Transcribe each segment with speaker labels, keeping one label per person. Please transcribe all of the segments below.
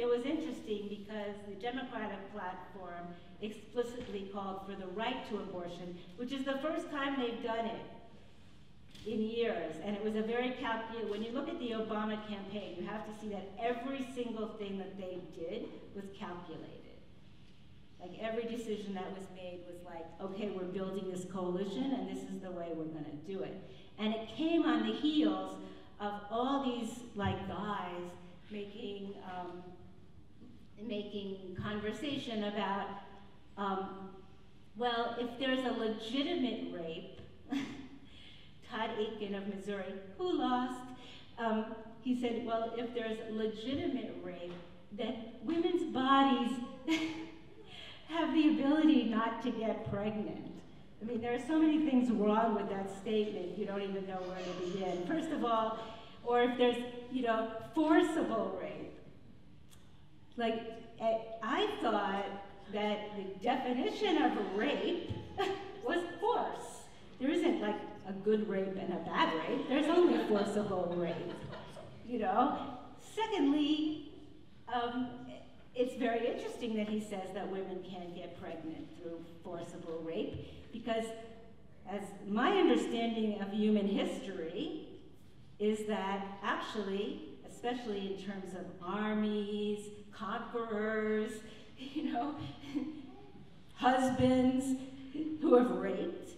Speaker 1: it was interesting because the Democratic platform explicitly called for the right to abortion, which is the first time they've done it in years. And it was a very calculated, when you look at the Obama campaign, you have to see that every single thing that they did was calculated. Like every decision that was made was like, okay, we're building this coalition and this is the way we're gonna do it. And it came on the heels of all these like guys making conversation about, well, if there's a legitimate rape, Todd Aitken of Missouri, who lost, he said, well, if there's legitimate rape, then women's bodies have the ability not to get pregnant. I mean, there are so many things wrong with that statement, you don't even know where to begin. First of all, or if there's, you know, forcible rape. Like, I thought that the definition of rape was force. There isn't like a good rape and a bad rape. There's only forcible rape, you know? Secondly, it's very interesting that he says that women can't get pregnant through forcible rape, because as my understanding of human history is that actually, especially in terms of armies, conquerors, you know, husbands who have raped,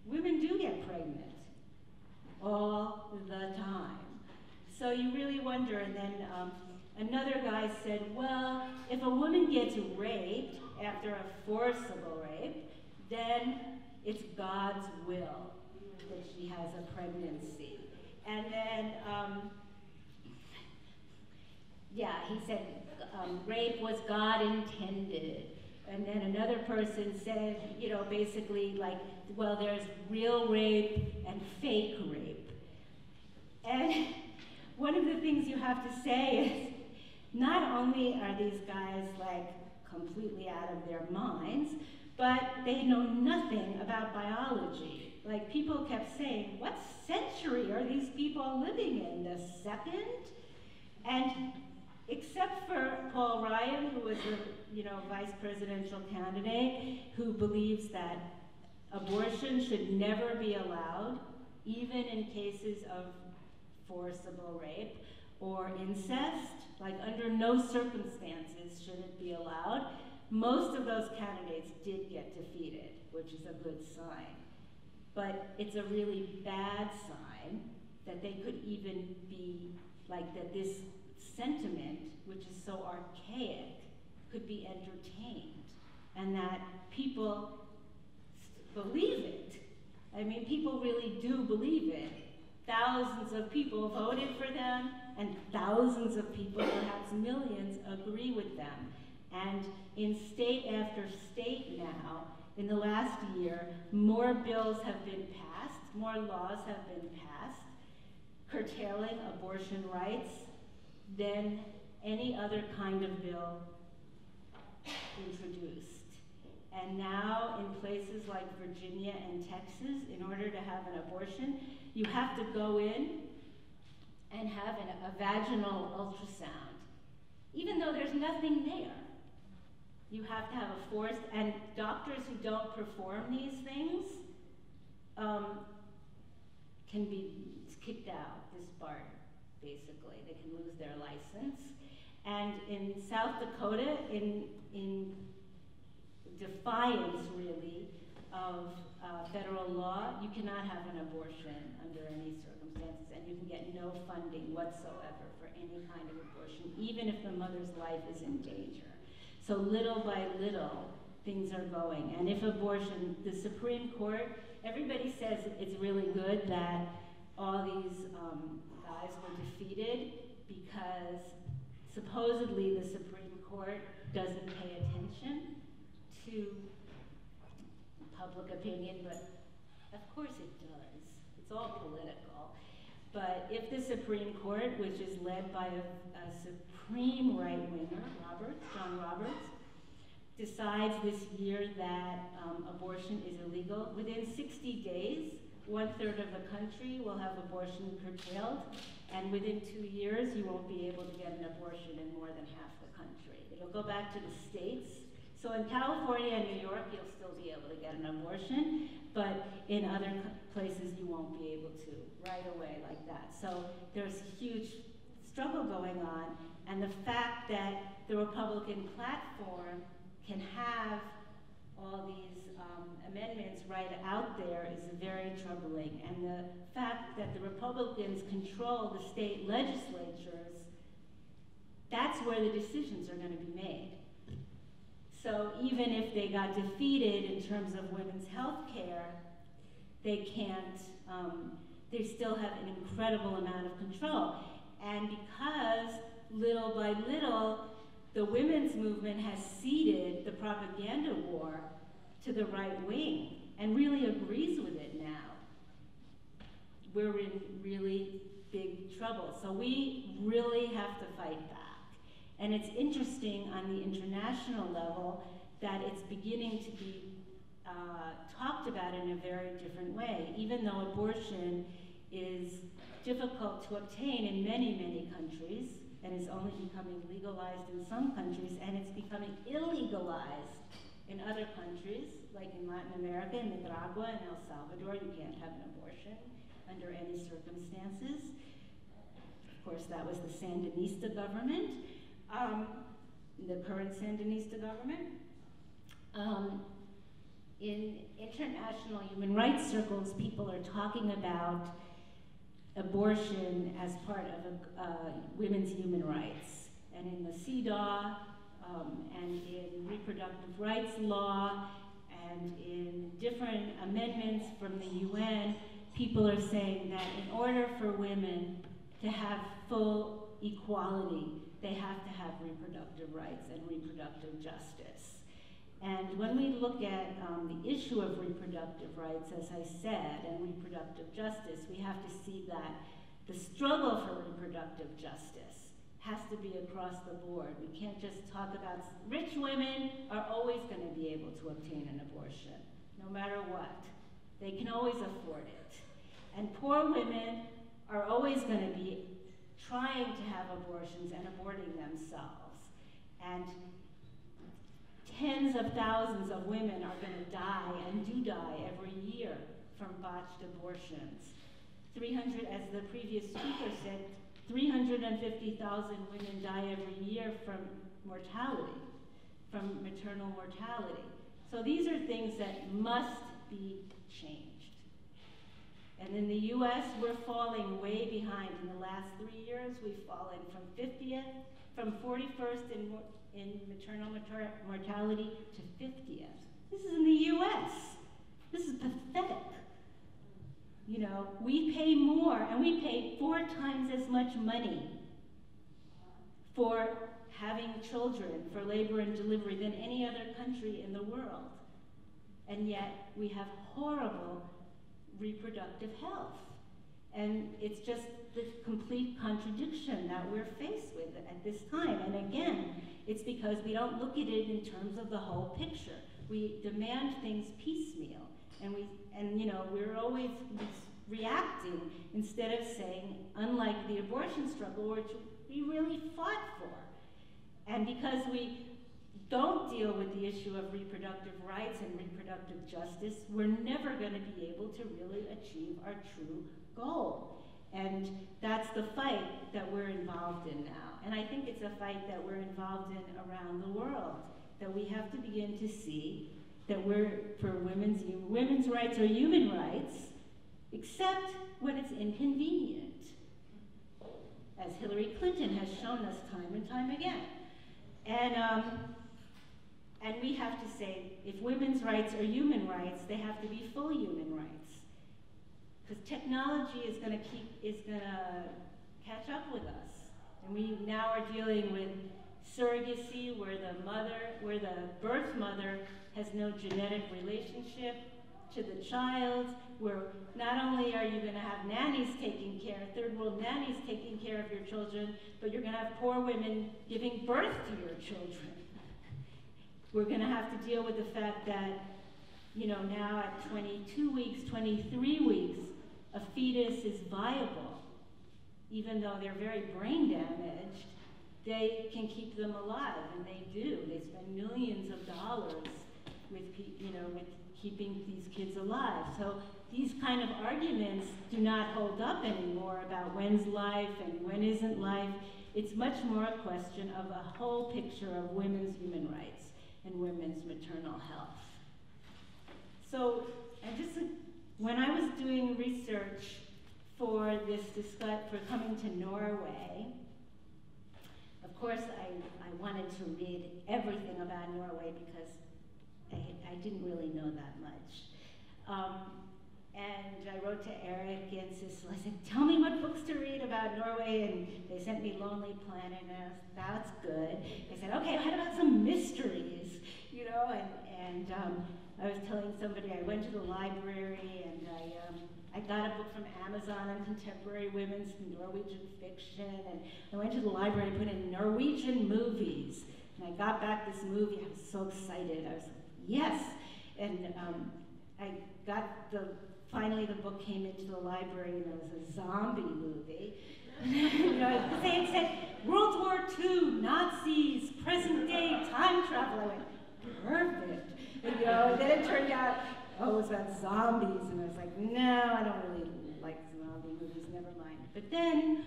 Speaker 1: women do get pregnant all the time. So you really wonder, and then another guy said, well, if a woman gets raped after a forcible rape, then it's God's will that she has a pregnancy. And then, yeah, he said rape was God intended. And then another person said, you know, basically like, well, there's real rape and fake rape. And one of the things you have to say is, not only are these guys like completely out of their minds, but they know nothing about biology. Like people kept saying, what century are these people living in? The second? And except for Paul Ryan, who was a, you know, vice presidential candidate, who believes that abortion should never be allowed, even in cases of forcible rape or incest, like under no circumstances should it be allowed. Most of those candidates did get defeated, which is a good sign. But it's a really bad sign that they could even be, like that this sentiment, which is so archaic, could be entertained, and that people believe it. I mean, people really do believe it. Thousands of people voted for them, and thousands of people, perhaps millions, agree with them. And in state after state now, in the last year, more bills have been passed, more laws have been passed, curtailing abortion rights than any other kind of bill introduced. And now in places like Virginia and Texas, in order to have an abortion, you have to go in and have a vaginal ultrasound, even though there's nothing there. You have to have a forced, and doctors who don't perform these things can be kicked out, disbarred, basically. They can lose their license. And in South Dakota, in defiance, really, of federal law, you cannot have an abortion under any circumstances, and you can get no funding whatsoever for any kind of abortion, even if the mother's life is in danger. So little by little, things are going. And if abortion, the Supreme Court, everybody says it's really good that all these guys were defeated because supposedly the Supreme Court doesn't pay attention to public opinion, but of course it does. It's all political. But if the Supreme Court, which is led by a supreme right-winger, John Roberts, decides this year that abortion is illegal, within 60 days, 1/3 of the country will have abortion curtailed, and within 2 years, you won't be able to get an abortion in more than half the country. It'll go back to the states. So in California and New York, you'll still be able to get an abortion, but in other places, you won't be able to right away like that. So there's a huge struggle going on, and the fact that the Republican platform can have all these amendments right out there is very troubling. And the fact that the Republicans control the state legislatures, that's where the decisions are going to be made. So even if they got defeated in terms of women's health care, they can't, they still have an incredible amount of control. And because little by little, the women's movement has ceded the propaganda war to the right wing and really agrees with it now, we're in really big trouble. So we really have to fight back. And it's interesting on the international level that it's beginning to be talked about in a very different way, even though abortion is difficult to obtain in many, many countries, and is only becoming legalized in some countries, and it's becoming illegalized in other countries, like in Latin America, in Nicaragua, and El Salvador. You can't have an abortion under any circumstances. Of course, that was the Sandinista government, the current Sandinista government. In international human rights circles, people are talking about abortion as part of women's human rights. And in the CEDAW, and in reproductive rights law, and in different amendments from the UN, people are saying that in order for women to have full equality, they have to have reproductive rights and reproductive justice. And when we look at the issue of reproductive rights, as I said, and reproductive justice, we have to see that the struggle for reproductive justice has to be across the board. We can't just talk about, rich women are always going to be able to obtain an abortion, no matter what. They can always afford it. And poor women are always going to be trying to have abortions and aborting themselves. And tens of thousands of women are going to die, and do die every year, from botched abortions. 300, as the previous speaker said, 350,000 women die every year from mortality, from maternal mortality. So these are things that must be changed. And in the US, we're falling way behind. In the last 3 years, we've fallen from 41st in maternal mortality to 50th. This is in the US. This is pathetic. You know, we pay more, and we pay 4 times as much money for having children, for labor and delivery, than any other country in the world. And yet, we have horrible reproductive health. And it's just the complete contradiction that we're faced with at this time. And again, it's because we don't look at it in terms of the whole picture. We demand things piecemeal. And you know, we're always reacting instead of saying, unlike the abortion struggle, which we really fought for. And because we don't deal with the issue of reproductive rights and reproductive justice, we're never going to be able to really achieve our true goal. And that's the fight that we're involved in now. And I think it's a fight that we're involved in around the world, that we have to begin to see that we're for women's rights or human rights, except when it's inconvenient, as Hillary Clinton has shown us time and time again. And we have to say, if women's rights are human rights, they have to be full human rights. Because technology is going to catch up with us. And we now are dealing with surrogacy, where the birth mother has no genetic relationship to the child, where not only are you going to have nannies taking care, third world nannies taking care of your children, but you're going to have poor women giving birth to your children. We're going to have to deal with the fact that you know, now at 22 weeks, 23 weeks, a fetus is viable. Even though they're very brain damaged, they can keep them alive, and they do. They spend millions of dollars with, with keeping these kids alive. So these kind of arguments do not hold up anymore about when's life and when isn't life. It's much more a question of a whole picture of women's human rights and women's maternal health. So, when I was doing research for for coming to Norway, of course I wanted to read everything about Norway because I didn't really know that much. And I wrote to Eric and Sissel. I said, tell me what books to read about Norway, and they sent me Lonely Planet, and I was, that's good. I said, okay, how about some mysteries, you know? And I was telling somebody, I went to the library, and I got a book from Amazon on contemporary women's Norwegian fiction, and I went to the library and put in Norwegian movies, and I got back this movie. I was so excited. I was like, yes! And I got finally the book came into the library, and it was a zombie movie. You know, it said World War II, Nazis, present day time travel. I went, perfect. And, you know, and then it turned out, oh, it was about zombies, and I was like, no, I don't really like zombie movies, never mind. But then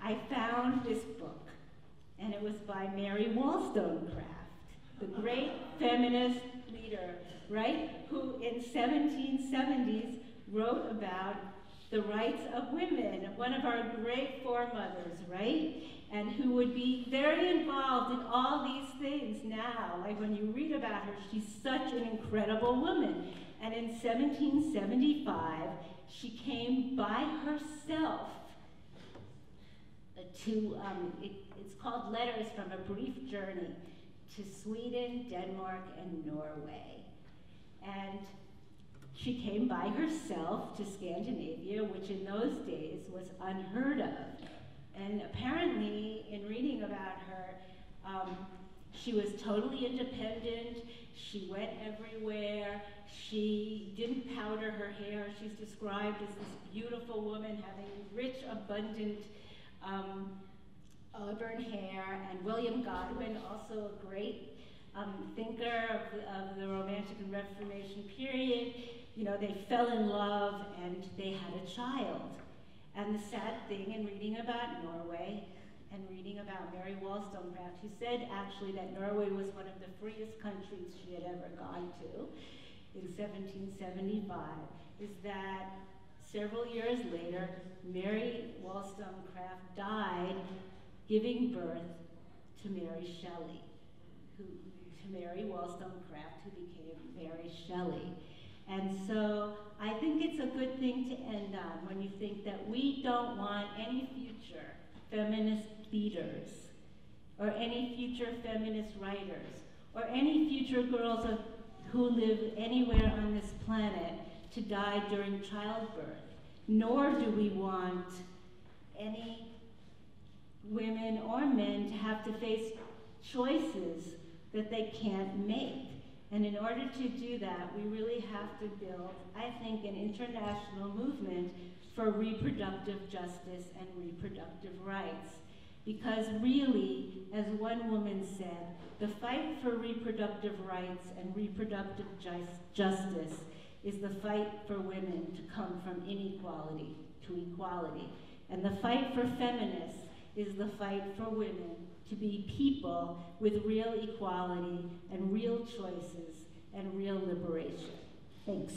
Speaker 1: I found this book, and it was by Mary Wollstonecraft, the great feminist leader, right, who in 1770s wrote about the rights of women, one of our great foremothers, right? And who would be very involved in all these things now. Like when you read about her, she's such an incredible woman. And in 1775, she came by herself to, it's called Letters from a Brief Journey to Sweden, Denmark, and Norway. And she came by herself to Scandinavia, which in those days was unheard of. And apparently, in reading about her, she was totally independent. She went everywhere. She didn't powder her hair. She's described as this beautiful woman having rich, abundant auburn hair. And William Godwin, also a great thinker of the Romantic and Reformation period, you know, they fell in love and they had a child. And the sad thing in reading about Norway and reading about Mary Wollstonecraft, who said actually that Norway was one of the freest countries she had ever gone to in 1775, is that several years later, Mary Wollstonecraft died giving birth to Mary Shelley, Mary Wollstonecraft, who became Mary Shelley. And so I think it's a good thing to end on when you think that we don't want any future feminist leaders, or any future feminist writers, or any future girls who live anywhere on this planet to die during childbirth. Nor do we want any women or men to have to face choices that they can't make. And in order to do that, we really have to build, I think, an international movement for reproductive justice and reproductive rights. Because really, as one woman said, the fight for reproductive rights and reproductive justice is the fight for women to come from inequality to equality. And the fight for feminists is the fight for women to be people with real equality and real choices and real liberation. Thanks.